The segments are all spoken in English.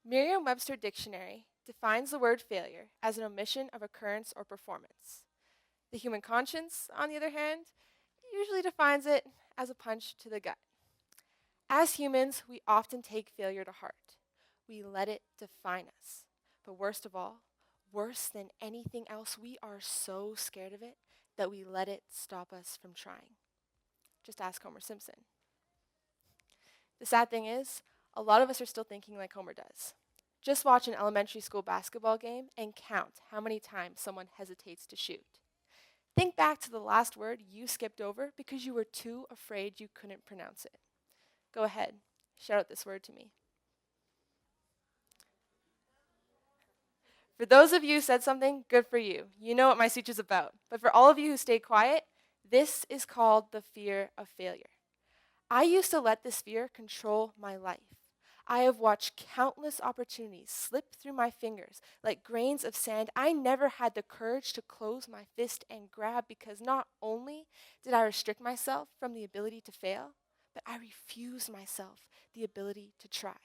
Merriam-Webster Dictionary defines the word failure as an omission of occurrence or performance. The human conscience, on the other hand, usually defines it as a punch to the gut. As humans, we often take failure to heart. We let it define us. But worst of all, worse than anything else, we are so scared of it that we let it stop us from trying. Just ask Homer Simpson. The sad thing is, a lot of us are still thinking like Homer does. Just watch an elementary school basketball game and count how many times someone hesitates to shoot. Think back to the last word you skipped over because you were too afraid you couldn't pronounce it. Go ahead, shout out this word to me. For those of you who said something, good for you. You know what my speech is about. But for all of you who stay quiet, this is called the fear of failure. I used to let this fear control my life. I have watched countless opportunities slip through my fingers like grains of sand I never had the courage to close my fist and grab because not only did I restrict myself from the ability to fail, but I refused myself the ability to try.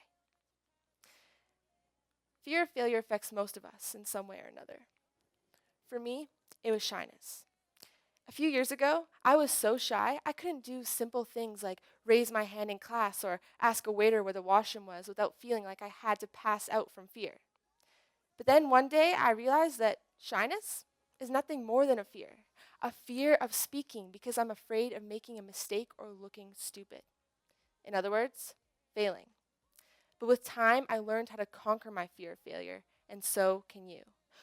Fear of failure affects most of us in some way or another. For me, it was shyness. A few years ago, I was so shy, I couldn't do simple things like raise my hand in class or ask a waiter where the washroom was without feeling like I had to pass out from fear. But then one day, I realized that shyness is nothing more than a fear of speaking because I'm afraid of making a mistake or looking stupid. In other words, failing. But with time, I learned how to conquer my fear of failure, and so can you.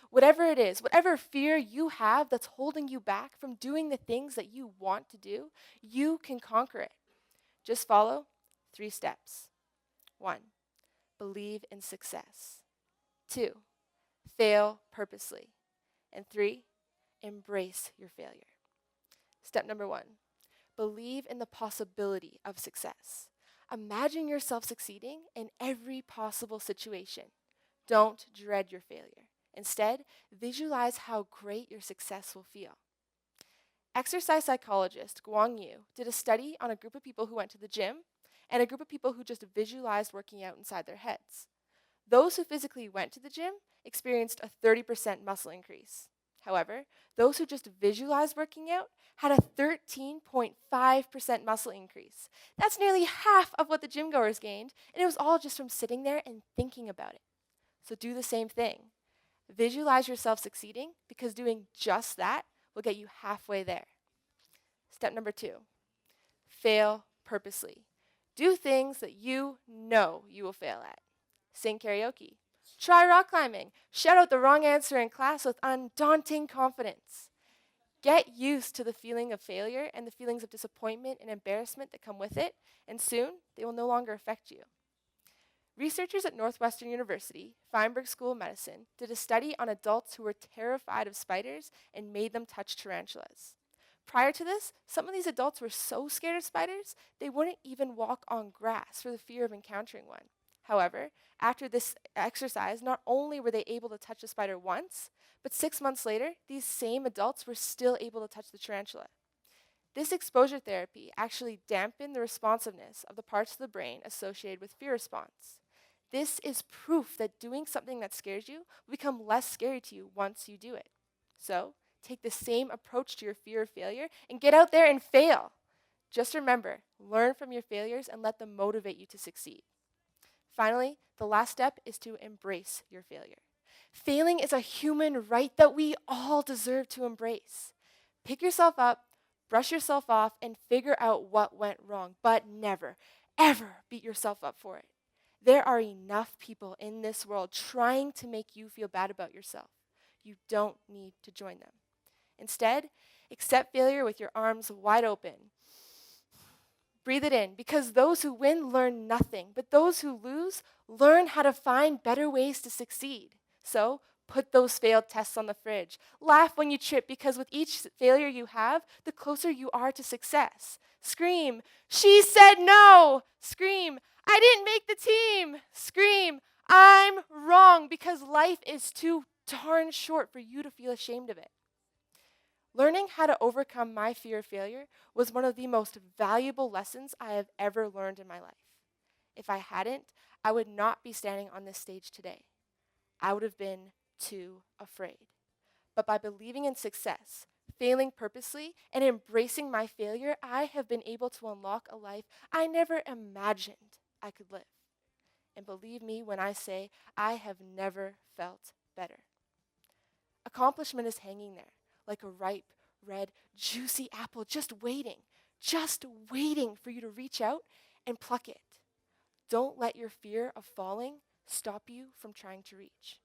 Whatever it is, whatever fear you have that's holding you back from doing the things that you want to do, you can conquer it. Just follow 3 steps. 1, believe in success. 2, fail purposely. And 3, embrace your failure. Step number 1, believe in the possibility of success. Imagine yourself succeeding in every possible situation. Don't dread your failure. Instead, visualize how great your success will feel. Exercise psychologist Guang Yu did a study on a group of people who went to the gym and a group of people who just visualized working out inside their heads. Those who physically went to the gym experienced a 30% muscle increase. However, those who just visualized working out had a 13.5% muscle increase. That's nearly half of what the gym goers gained, and it was all just from sitting there and thinking about it. So do the same thing. Visualize yourself succeeding because doing just that will get you halfway there. Step number 2, fail purposely. Do things that you know you will fail at. Sing karaoke. Try rock climbing. Shout out the wrong answer in class with undaunting confidence. Get used to the feeling of failure and the feelings of disappointment and embarrassment that come with it, and soon they will no longer affect you. Researchers at Northwestern University, Feinberg School of Medicine, did a study on adults who were terrified of spiders and made them touch tarantulas. Prior to this, some of these adults were so scared of spiders, they wouldn't even walk on grass for the fear of encountering one. However, after this exercise, not only were they able to touch the spider once, but 6 months later, these same adults were still able to touch the tarantula. This exposure therapy actually dampened the responsiveness of the parts of the brain associated with fear response. This is proof that doing something that scares you will become less scary to you once you do it. So, take the same approach to your fear of failure and get out there and fail. Just remember, learn from your failures and let them motivate you to succeed. Finally, the last step is to embrace your failure. Failing is a human right that we all deserve to embrace. Pick yourself up, brush yourself off, and figure out what went wrong, but never, ever beat yourself up for it. There are enough people in this world trying to make you feel bad about yourself. You don't need to join them. Instead, accept failure with your arms wide open. Breathe it in, because those who win learn nothing, but those who lose learn how to find better ways to succeed. So, put those failed tests on the fridge. Laugh when you trip, because with each failure you have, the closer you are to success. Scream, "She said no!" Scream, "I didn't make the team!" Scream, "I'm wrong," because life is too darn short for you to feel ashamed of it. Learning how to overcome my fear of failure was one of the most valuable lessons I have ever learned in my life. If I hadn't, I would not be standing on this stage today. I would have been too afraid. But by believing in success, failing purposely, and embracing my failure, I have been able to unlock a life I never imagined I could live. And believe me when I say I have never felt better. Accomplishment is hanging there like a ripe, red, juicy apple, just waiting for you to reach out and pluck it. Don't let your fear of falling stop you from trying to reach.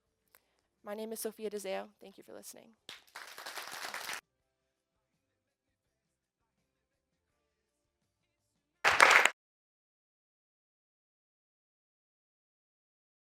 My name is Sophia deZeeuw. Thank you for listening.